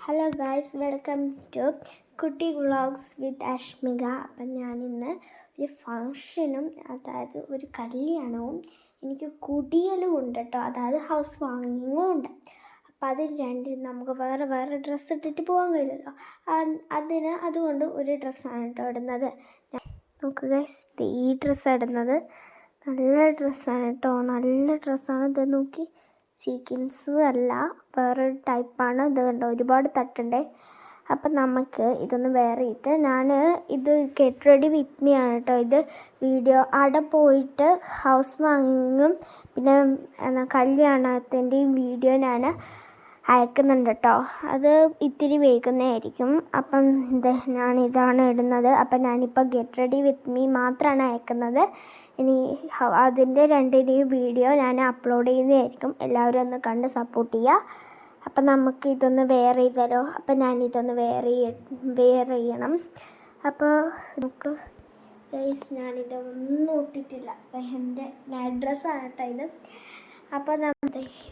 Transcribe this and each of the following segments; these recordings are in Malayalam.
ഹലോ ഗായ്സ്, വെൽക്കം ടു കുട്ടി വ്ളോഗ്സ് വിത്ത് അഷ്മിക. അപ്പം ഞാനിന്ന് ഒരു ഫങ്ഷനും, അതായത് ഒരു കല്യാണവും എനിക്ക് കുടിയലും ഉണ്ട് കേട്ടോ. അതായത് ഹൗസ് വാമിങ്ങും ഉണ്ട്. അപ്പം അതിൽ രണ്ടും നമുക്ക് വേറെ വേറെ ഡ്രസ്സ് ഇട്ടിട്ട് പോകാൻ കഴിയില്ലല്ലോ. അതുകൊണ്ട് ഒരു ഡ്രസ്സാണ് കേട്ടോ ഇടുന്നത്. നമുക്ക് ഗായ്സ് ഈ ഡ്രസ്സാണ് ഇടുന്നത്. നല്ല ഡ്രസ്സാണ് കേട്ടോ, നല്ല ഡ്രസ്സാണ്. ഇത് നോക്കി, സീക്വൻസ് അല്ല, വേറൊരു ടൈപ്പാണ്. ഇത് കണ്ടോ, ഒരുപാട് തട്ടുണ്ടേ. അപ്പം നമുക്ക് ഇതൊന്ന് വേറെ ഇട്ട്, ഇത് ഗെറ്റ് റെഡി വിത്ത് മീ ആണ് കേട്ടോ. ഇത് വീഡിയോ അവിടെ പോയിട്ട് ഹൗസ് വാമിങ്ങും പിന്നെ കല്യാണത്തിൻ്റെയും വീഡിയോ ഞാൻ അയക്കുന്നുണ്ട് കേട്ടോ. അത് ഇത്തിരി വൈകുന്നതായിരിക്കും. അപ്പം ഞാനിതാണ് ഇടുന്നത്. അപ്പം ഞാനിപ്പോൾ ഗെറ്റ് റെഡി വിത്ത് മീ മാത്രമാണ് അയക്കുന്നത്. ഇനി അതിൻ്റെ രണ്ടിൻ്റെയും വീഡിയോ ഞാൻ അപ്ലോഡ് ചെയ്യുന്നതായിരിക്കും. എല്ലാവരും ഒന്ന് കണ്ട് സപ്പോർട്ട് ചെയ്യുക. അപ്പം നമുക്ക് ഇതൊന്ന് വെയർ ചെയ്താലോ. അപ്പം ഞാനിതൊന്ന് വെയർ ചെയ്യണം. അപ്പോൾ നമുക്ക് ഞാനിതൊന്നും ഇട്ടിട്ടില്ല. എൻ്റെ നൈറ്റ് ഡ്രസ്സാണ് കേട്ടോ ഇത്. അപ്പോൾ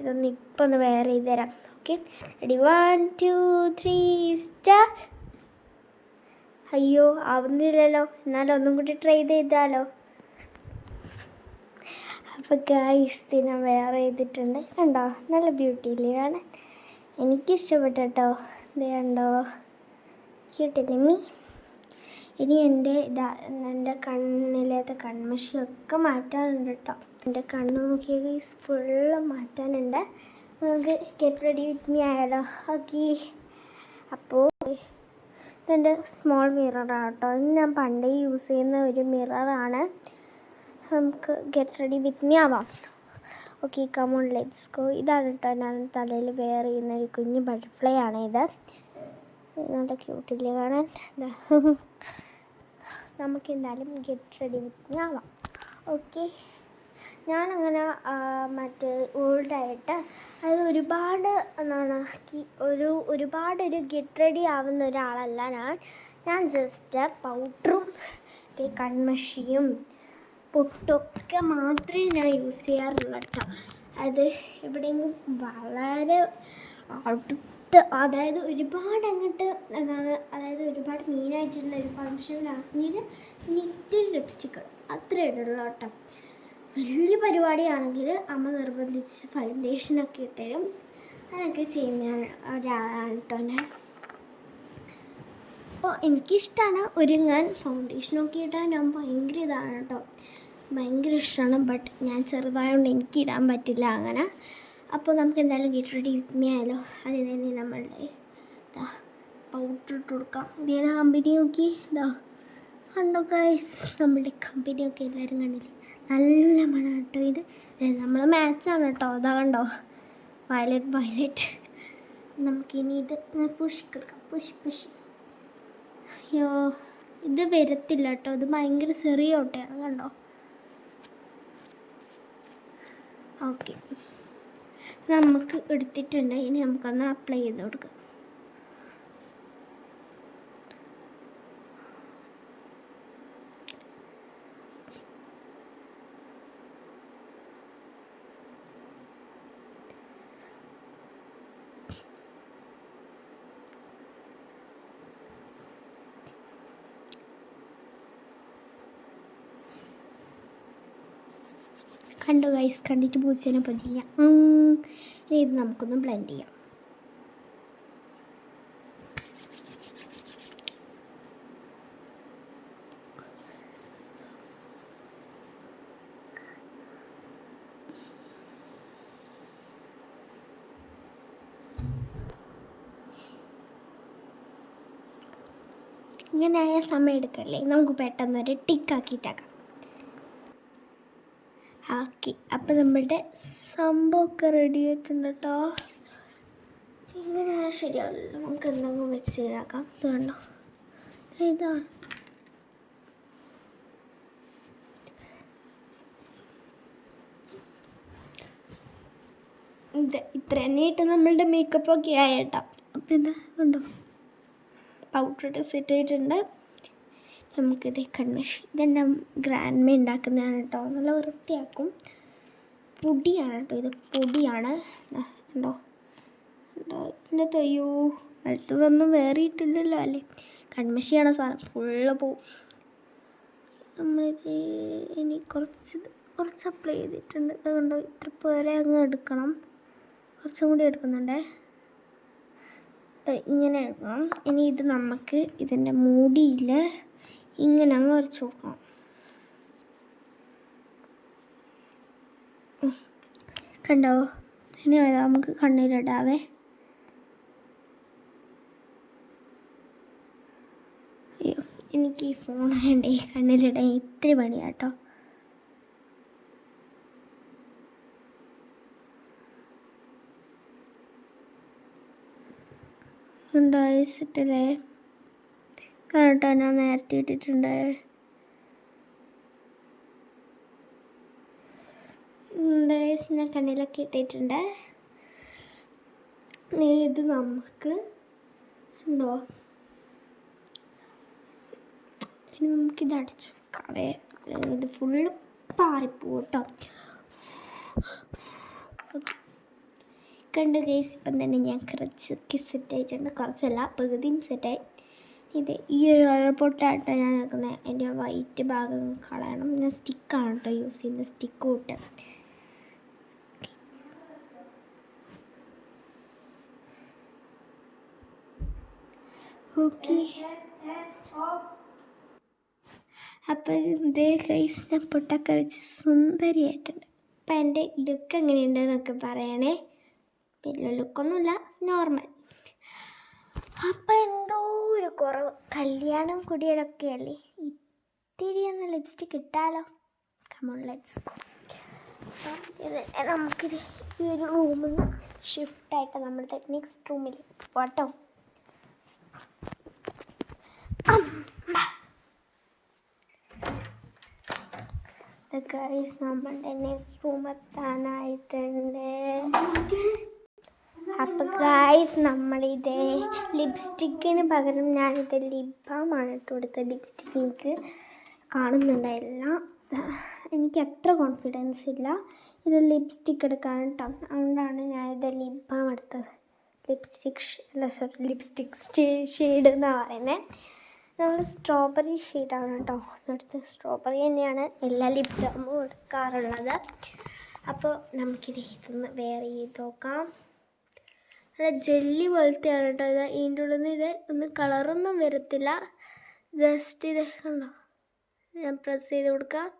ഇതൊന്ന് ഇപ്പോൾ ഒന്ന് വെയർ ചെയ്ത് തരാം. Okay, ready, 1 2 3 start. അയ്യോ, ആവുന്നില്ലല്ലോ. എന്നാലും ഒന്നും കൂടി ട്രൈ ചെയ്താലോ. അപ്പോൾ ഗായ്സ്, ഞാൻ വേറെ ചെയ്തിട്ടുണ്ട്. കണ്ടോ, നല്ല ബ്യൂട്ടിയില്ലേ കാണാൻ. എനിക്കിഷ്ടപ്പെട്ടു കേട്ടോ. ഇത് കണ്ടോ, ക്യൂട്ടില്ലേ മീ. ഇനി എൻ്റെ കണ്ണിലത്തെ കൺമഷിയൊക്കെ മാറ്റാനുണ്ട് കേട്ടോ. എൻ്റെ കണ്ണ് നോക്കിയ ഗൈസ് ഫുള്ള് മാറ്റാനുണ്ട്. നമുക്ക് ഗെറ്റ് റെഡി വിത്ത് മീ ആയാലോ. ഓക്കെ, അപ്പോൾ ഇതെൻ്റെ സ്മോൾ മിററാണ് കേട്ടോ. ഇത് ഞാൻ പണ്ടേ യൂസ് ചെയ്യുന്ന ഒരു മിററാണ്. നമുക്ക് ഗെറ്റ് റെഡി വിത്ത് മീ ആവാം. Okay, come on, let's go. ഇതാണ് കേട്ടോ ഞാൻ തലയിൽ വെയർ ചെയ്യുന്ന ഒരു കുഞ്ഞു ബട്ടർഫ്ലൈ ആണ് ഇത്. നല്ല ക്യൂട്ടില്ലേ കാണാൻ. നമുക്ക് എന്തായാലും ഗെറ്റ് റെഡി വിത്ത് മീ ആവാം. ഓക്കെ, ഞാനങ്ങനെ ഓൾഡായിട്ട്, അതായത് ഒരുപാടൊരു ഗെറ്റ് റെഡി ആവുന്ന ഒരാളല്ല ഞാൻ ജസ്റ്റ് പൗഡറും കൺമഷിയും പൊട്ടൊക്കെ മാത്രമേ ഞാൻ യൂസ് ചെയ്യാറുള്ളൂ കേട്ടോ. അത് എവിടെയെങ്കിലും വളരെ അതായത് ഒരുപാട് അങ്ങോട്ട് അതായത് ഒരുപാട് മെയിനായിട്ടുള്ള ഒരു ഫങ്ഷനിലാണെങ്കിൽ ലിറ്റിൽ ലിപ്സ്റ്റിക്ക് അത്രേ ഇടുള്ളൂ കേട്ടോ. വലിയ പരിപാടിയാണെങ്കിൽ അമ്മ നിർബന്ധിച്ച് ഫൗണ്ടേഷനൊക്കെ ഇട്ടുതരും. അങ്ങനെയൊക്കെ ചെയ്യുന്ന ഒരാളാണ് കേട്ടോ ഞാൻ. അപ്പോൾ എനിക്കിഷ്ടമാണ് ഒരുങ്ങാൻ. ഫൗണ്ടേഷനൊക്കെ ഇടാൻ ഞാൻ ഭയങ്കര ഇതാണ് കേട്ടോ, ഭയങ്കര ഇഷ്ടമാണ്. ബട്ട് ഞാൻ ചെറുതായതുകൊണ്ട് എനിക്ക് ഇടാൻ പറ്റില്ല അങ്ങനെ. അപ്പോൾ നമുക്ക് എന്തായാലും ഗെറ്റ് റെഡി വിത്ത് മീ ആയാലോ. അതിന് തന്നെ നമ്മളുടെ പൗഡർ ഇട്ട് കൊടുക്കാം. ഇതേതാ കമ്പനി നോക്കി, കണ്ടോ ഗൈസ്, നമ്മളുടെ കമ്പനിയൊക്കെ എല്ലാവരും കണ്ടില്ലേ, നല്ല മണം കേട്ടോ. ഇത് നമ്മൾ മാച്ചാണ് കേട്ടോ. അതാ കണ്ടോ, വയലറ്റ്. നമുക്കിനി ഇത് പുഷിക്കെടുക്കാം. പുഷ്. അയ്യോ, ഇത് വരത്തില്ല കേട്ടോ. ഇത് ഭയങ്കര ചെറിയ ഓട്ടയാണ് കണ്ടോ. ഓക്കെ, നമുക്ക് എടുത്തിട്ടുണ്ട്. ഇനി നമുക്കൊന്ന് അപ്ലൈ ചെയ്ത് കൊടുക്കാം. കണ്ടോ ഗൈസ്, കണ്ടിട്ട് പൂച്ചേനെ പൊതിയാം. ഇനി ഇത് നമുക്കൊന്ന് ബ്ലെൻഡ് ചെയ്യാം. ഇങ്ങനെ ആയ സമയം എടുക്കല്ലേ, നമുക്ക് പെട്ടെന്നൊരു ടിക്കാക്കിയിട്ടാക്കാം. ആക്കി, അപ്പം നമ്മളുടെ സംഭവമൊക്കെ റെഡി ആയിട്ടുണ്ട് കേട്ടോ. ഇങ്ങനെ ശരിയാവില്ലല്ലോ, നമുക്ക് എന്തെങ്കിലും വെച്ച് ശരിയാക്കാം. ഇത് കണ്ടോ, ഇതാണ്. ഇത്ര തന്നെ ഇട്ട് നമ്മളുടെ മേക്കപ്പൊക്കെ ആയിട്ടാ. അപ്പം എന്താ കണ്ടോ, പൗഡർ ഇട്ട് സെറ്റ് ആയിട്ടുണ്ട്. നമുക്കിത് കൺമഷി, ഇതെന്നെ ഗ്രാൻഡ്മ ഉണ്ടാക്കുന്നതാണ് കേട്ടോ. നല്ല വൃത്തിയാക്കും. പൊടിയാണ് കേട്ടോ, ഇത് പൊടിയാണ്. കണ്ടോ, ഇതിൻ്റെ തൊയ്യോ അടുത്തൊന്നും വേറെ ഇട്ടില്ലല്ലോ അല്ലേ. കൺമഷിയാണ് സാധനം, ഫുള്ള് പോവും. നമ്മളിത് ഇനി കുറച്ച് അപ്ലൈ ചെയ്തിട്ടുണ്ട്, അതുകൊണ്ട് ഇത്ര പേരെ അങ്ങ് എടുക്കണം. കുറച്ചും കൂടി എടുക്കുന്നുണ്ടേ, ഇങ്ങനെ എടുക്കണം. ഇനി ഇത് നമുക്ക് ഇതിൻ്റെ മൂടിയിൽ ഇങ്ങനെ അങ്ങ് വരച്ച് കൊടുക്കണം. കണ്ടോ? ഇനി നമുക്ക് കണ്ണിലിടാവേ. അയ്യോ, എനിക്ക് ഈ ഫോൺ വേണ്ടേ കണ്ണിലിടാൻ, ഇത്തിരി പണിയാട്ടോ. ഉണ്ടായിട്ടല്ലേ കേട്ടോ, ഞാൻ നേരത്തെ ഇട്ടിട്ടുണ്ട്. ഞാൻ കണ്ണിലൊക്കെ ഇട്ടിട്ടുണ്ട്. ഇത് നമുക്ക് ഉണ്ടോ, ഇനി നമുക്കിത് അടച്ച് വെക്കാവേ, ഇത് ഫുള്ള് പാറിപ്പോവും കേട്ടോ. കണ്ട് ഗൈസ്, ഇപ്പം തന്നെ ഞാൻ കുറച്ചൊക്കെ സെറ്റായിട്ടുണ്ട്, കുറച്ചല്ല പകുതിയും സെറ്റായി. ഇത് ഈ ഒരു കളർ പൊട്ടാട്ടോ ഞാൻ നിൽക്കുന്നത്, എൻ്റെ വൈറ്റ് ഭാഗം കളയണം. ഞാൻ സ്റ്റിക്കാണ് കേട്ടോ യൂസ് ചെയ്യുന്നത്, സ്റ്റിക്ക് കൂട്ട്. ഓക്കെ, അപ്പം ഇതേ ഗൈസ് ഞാൻ പൊട്ടൊക്കെ വെച്ച് സുന്ദരിയായിട്ടുണ്ട്. അപ്പം എൻ്റെ ലുക്ക് എങ്ങനെയുണ്ടെന്നൊക്കെ പറയണേ. വലിയ ലുക്കൊന്നുമില്ല, നോർമൽ. അപ്പം എന്തോ ഒരു കുറവ്, കല്യാണം കുടിയലൊക്കെ അല്ലേ, ഇത്തിരി ഒന്ന് ലിപ്സ്റ്റിക് ഇട്ടാലോ. Come on let's go. അപ്പം ഇത് നമുക്കിത് ഈ ഒരു റൂമിൽ നിന്ന് ഷിഫ്റ്റായിട്ട് നമ്മളുടെ നെക്സ്റ്റ് റൂമിൽ പോട്ടോ. ഗൈസ്, നമ്മളുടെ നെക്സ്റ്റ് റൂം എത്താനായിട്ടുണ്ട്. അപ്പം ഗൈസ്, നമ്മളിത് ലിപ്സ്റ്റിക്കിന് പകരം ഞാനിത് ലിപ് ബാമാണ് ഇട്ട് കൊടുത്തത്. ലിപ്സ്റ്റിക്ക് എനിക്ക് കാണുന്നുണ്ടായില്ല, എനിക്ക് അത്ര കോൺഫിഡൻസ് ഇല്ല ഇത് ലിപ്സ്റ്റിക്ക് എടുക്കാൻ കേട്ടോ, അതുകൊണ്ടാണ് ഞാനിത് ലിപ് ബാം എടുത്തത്. ലിപ്സ്റ്റിക് ഷെയ്ഡ് എന്നാണ് പറയുന്നത്. നമ്മൾ സ്ട്രോബെറി ഷെയ്ഡാണ് കേട്ടോ എടുത്ത്, സ്ട്രോബെറി തന്നെയാണ് എല്ലാ ലിപ് ബാമും എടുക്കാറുള്ളത്. അപ്പോൾ നമുക്കിത് ഇതൊന്ന് വേറെ ചെയ്ത് നോക്കാം. നല്ല ജെല്ലി പോലത്തെയാണ് കേട്ടോ ഇത്. ഇതിൻ്റെ ഉള്ളിൽ നിന്ന് ഇത് ഒന്നും കളറൊന്നും വരത്തില്ല, ജസ്റ്റ് ഇത് കണ്ടോ, ഞാൻ പ്രസ് ചെയ്ത് കൊടുക്കാം.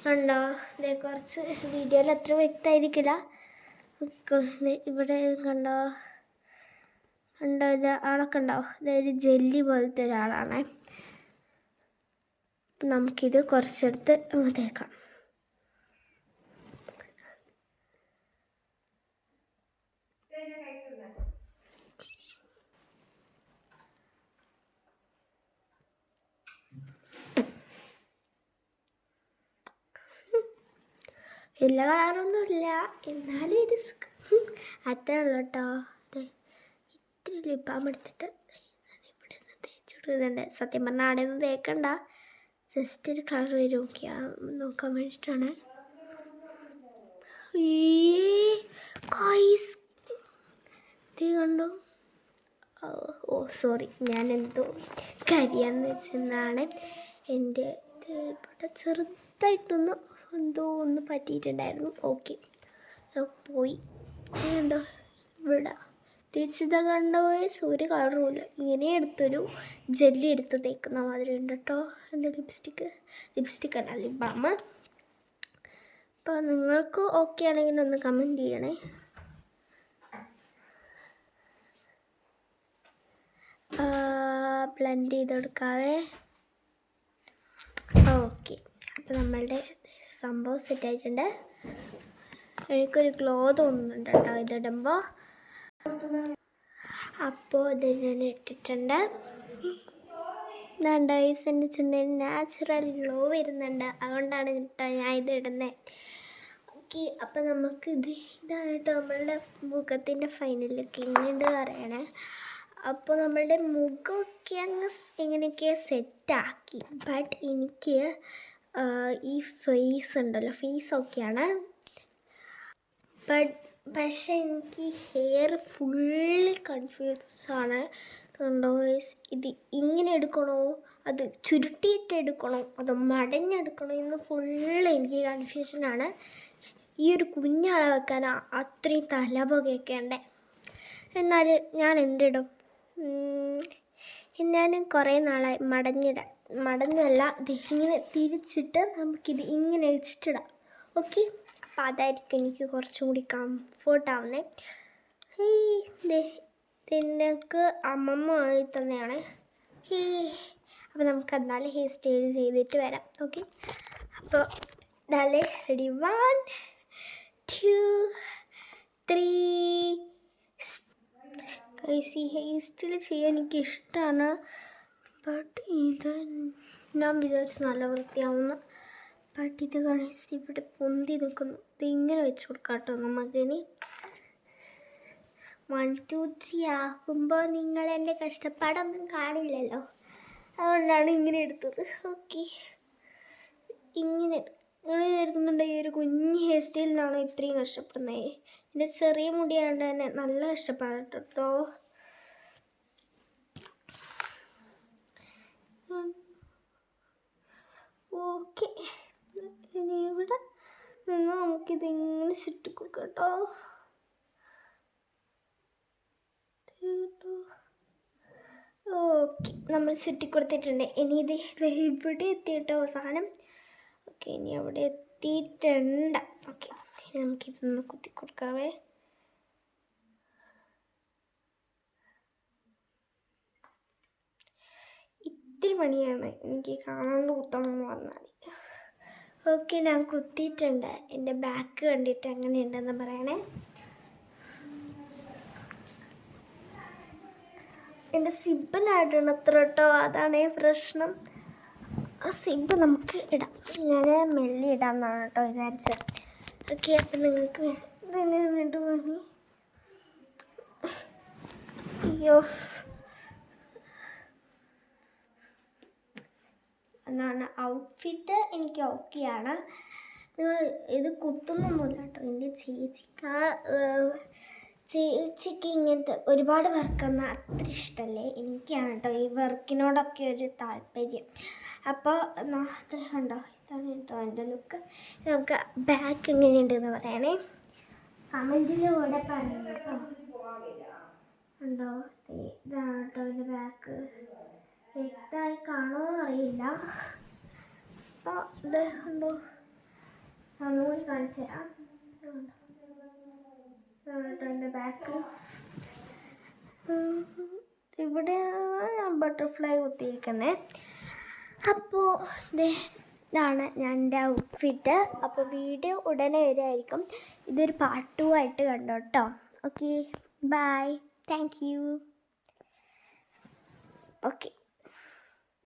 കണ്ടോ, ഇത് കുറച്ച് വീഡിയോയിൽ അത്ര വ്യക്തമായിരിക്കില്ല, ഇവിടെ കണ്ടോ ഇത് ആളൊക്കെ ഉണ്ടാവും. ഇതൊരു ജെല്ലി പോലത്തെ ഒരാളാണ്. നമുക്കിത് കുറച്ചെടുത്ത് തേക്കാം. എല്ലാ കളറൊന്നുമില്ല, എന്നാലും റിസ്ക് അത്രേ ഉള്ളൂ കേട്ടോ. ഇത്തിരി ലിപ് ബാം എടുത്തിട്ട് ഇവിടെ നിന്ന് തേച്ച് കൊടുക്കുന്നുണ്ട്. സത്യം പറഞ്ഞാൽ അവിടെ ഒന്നും തേക്കണ്ട, ജസ്റ്റ് ഒരു കളർ വരും നോക്കാൻ വേണ്ടിയിട്ടാണ്. ഇത് കണ്ടോ, ഓ സോറി, ഞാൻ എന്തോ കരിയാന്ന് വെച്ചെന്നാണ്. എൻ്റെ ഇത് ഇവിടെ ചെറുതായിട്ടൊന്ന് എന്തോ ഒന്ന് പറ്റിയിട്ടുണ്ടായിരുന്നു. ഓക്കെ, പോയി. കണ്ടോ ഇവിടെ തേച്ചിതാ കണ്ടോ, ഒരു കളറുമില്ല. ഇങ്ങനെ എടുത്തൊരു ജെല്ലി എടുത്ത് തേക്കുന്ന മാതിരി ഉണ്ട് കേട്ടോ എൻ്റെ ലിപ്സ്റ്റിക് അല്ല ലിപ് ബാം. അപ്പോൾ നിങ്ങൾക്ക് ഓക്കെ ആണെങ്കിൽ ഒന്ന് കമൻറ്റ് ചെയ്യണേ. ബ്ലെൻഡ് ചെയ്ത് കൊടുക്കാവേ. ഓക്കെ, അപ്പോൾ നമ്മളുടെ സംഭവം സെറ്റായിട്ടുണ്ട്. എനിക്കൊരു ഗ്ലോ തോന്നുന്നുണ്ട് കേട്ടോ ഇതിടുമ്പോൾ. അപ്പോൾ ഇത് ഞാൻ ഇട്ടിട്ടുണ്ട്. എൻ്റെ ചുണ്ടിൽ നാച്ചുറൽ ഗ്ലോ വരുന്നുണ്ട്, അതുകൊണ്ടാണ് കേട്ടോ ഞാൻ ഇത് ഇടുന്നത്. ഓക്കെ, അപ്പോൾ നമുക്ക് ഇതാണ് കേട്ടോ നമ്മളുടെ മുഖത്തിൻ്റെ ഫൈനൽ ലുക്ക്. ഇങ്ങനെയുണ്ട് പറയണേ. അപ്പോൾ നമ്മളുടെ മുഖമൊക്കെ അങ്ങ് എങ്ങനെയൊക്കെ സെറ്റാക്കി. ബട്ട് എനിക്ക് ഈ ഫേസ് ഉണ്ടല്ലോ, ഫേസ് ഓക്കെയാണ്. ബട്ട് പക്ഷെ എനിക്ക് ഹെയർ ഫുള്ളി കൺഫ്യൂസാണ്. കണ്ടോ ഇത് ഇങ്ങനെ എടുക്കണോ, അത് ചുരുട്ടിയിട്ട് എടുക്കണോ, അത് മടഞ്ഞെടുക്കണോ എന്ന് ഫുള്ള് എനിക്ക് കൺഫ്യൂഷനാണ്. ഈ ഒരു കുഞ്ഞള വെക്കാൻ അത്രയും തലപുകയൊക്കെ ഉണ്ട്. എന്നാൽ ഞാൻ എന്തിടും? ഞാൻ കുറേ നാളായി മടഞ്ഞല്ല ഇത് ഇങ്ങനെ തിരിച്ചിട്ട് നമുക്കിത് ഇങ്ങനെ വെച്ചിട്ടിടാം. ഓക്കെ, അപ്പം അതായിരിക്കും എനിക്ക് കുറച്ചും കൂടി കംഫർട്ടാവുന്നത്. ഇതിനൊക്കെ അമ്മമ്മ ആയി തന്നെയാണ്. അപ്പോൾ നമുക്ക് എന്നാലും ഹെയർ സ്റ്റൈൽ ചെയ്തിട്ട് വരാം. ഓക്കെ, അപ്പോൾ ഇതാലേ റെഡി, 1 2 3. ഈ ഹെയർ സ്റ്റൈൽ ചെയ്യാൻ എനിക്കിഷ്ടമാണ്. ബട്ട് ഇത് ഞാൻ വിചാരിച്ചു നല്ല വൃത്തിയാവുന്ന. ബട്ട് ഇത് കാണിച്ച് ഇവിടെ പൊന്തി നിൽക്കുന്നു. ഇത് ഇങ്ങനെ വെച്ച് കൊടുക്കാം കേട്ടോ നമുക്കിനി. 1 2 3 ആകുമ്പോൾ നിങ്ങൾ എൻ്റെ കഷ്ടപ്പാടൊന്നും കാണില്ലല്ലോ, അതുകൊണ്ടാണ് ഇങ്ങനെ എടുത്തത്. ഓക്കെ, ഇങ്ങനെ നിങ്ങൾ വിചാരിക്കുന്നുണ്ടോ ഈ ഒരു കുഞ്ഞ് ഹെയർ സ്റ്റൈലിനാണോ ഇത്രയും കഷ്ടപ്പെടുന്നത്? എൻ്റെ ചെറിയ മുടിയാണ്ട് തന്നെ നല്ല കഷ്ടപ്പാട്ടോ. ഓക്കെ, ഇനി ഇവിടെ നിന്ന് നമുക്കിതിങ്ങനെ ചുറ്റിക്കൊടുക്കാം കേട്ടോ. ഓക്കെ, നമ്മൾ ചുറ്റിക്കൊടുത്തിട്ടുണ്ട്. ഇനി ഇത് ഇവിടെ എത്തിയിട്ടോ സാധനം. ഓക്കെ, ഇനി അവിടെ എത്തിയിട്ടുണ്ട്. ഓക്കെ, ഇനി നമുക്കിതൊന്ന് കുത്തി കൊടുക്കാവേ. ഇത്തിരി പണിയാണ് എനിക്ക് കാണാണ്ട് കുത്തണം എന്ന് പറഞ്ഞാൽ. ഓക്കെ, ഞാൻ കുത്തിയിട്ടുണ്ട്. എൻ്റെ ബാക്ക് കണ്ടിട്ട് എങ്ങനെയുണ്ടെന്ന് പറയണേ. എൻ്റെ സിബിലായിട്ടാണ് അത്ര കേട്ടോ, അതാണ് പ്രശ്നം. ആ സിബ് നമുക്ക് ഇടാം. ഞാൻ മെല്ലെ ഇടാമെന്നാണ് കേട്ടോ വിചാരിച്ചത്. ഓക്കെ, അപ്പം നിങ്ങൾക്ക് തന്നെ വേണ്ടി പണി. അയ്യോ, എന്നാണ് ഔട്ട്ഫിറ്റ് എനിക്ക് ഓക്കെയാണ്. നിങ്ങൾ ഇത് കുത്തുന്നൊന്നുമില്ല കേട്ടോ. എൻ്റെ ചേച്ചിക്ക് ഇങ്ങനത്തെ ഒരുപാട് വർക്കൊന്നും അത്ര ഇഷ്ടമല്ലേ. എനിക്കാണ് കേട്ടോ ഈ വർക്കിനോടൊക്കെ ഒരു താല്പര്യം. അപ്പോൾ ഇത് കണ്ടോ, ഇതാണ് കേട്ടോ എൻ്റെ ലുക്ക്. നമുക്ക് ബാക്ക് എങ്ങനെയുണ്ടെന്ന് പറയണേ, കമൻറ്റിലൂടെ പറയണം കേട്ടോ. ഉണ്ടോ, ഇതാണ് കേട്ടോ എൻ്റെ ബാക്ക്. വ്യക്തമായി കാണുമോ അറിയില്ല. അപ്പോൾ ഇത് കണ്ടോ, ഒന്നുകൂടി കാണിച്ചു തരാം. എൻ്റെ ബാക്ക് ഇവിടെയാണ് ഞാൻ ബട്ടർഫ്ലൈ കുത്തിയിരിക്കുന്നത്. അപ്പോൾ ഇതാണ് ഞാൻ എൻ്റെ ഔട്ട്ഫിറ്റ്. അപ്പോൾ വീഡിയോ ഉടനെ വരുമായിരിക്കും. ഇതൊരു പാർട്ട് 2 ആയിട്ട് കണ്ടോ കേട്ടോ. Okay, bye, thank you. Okay.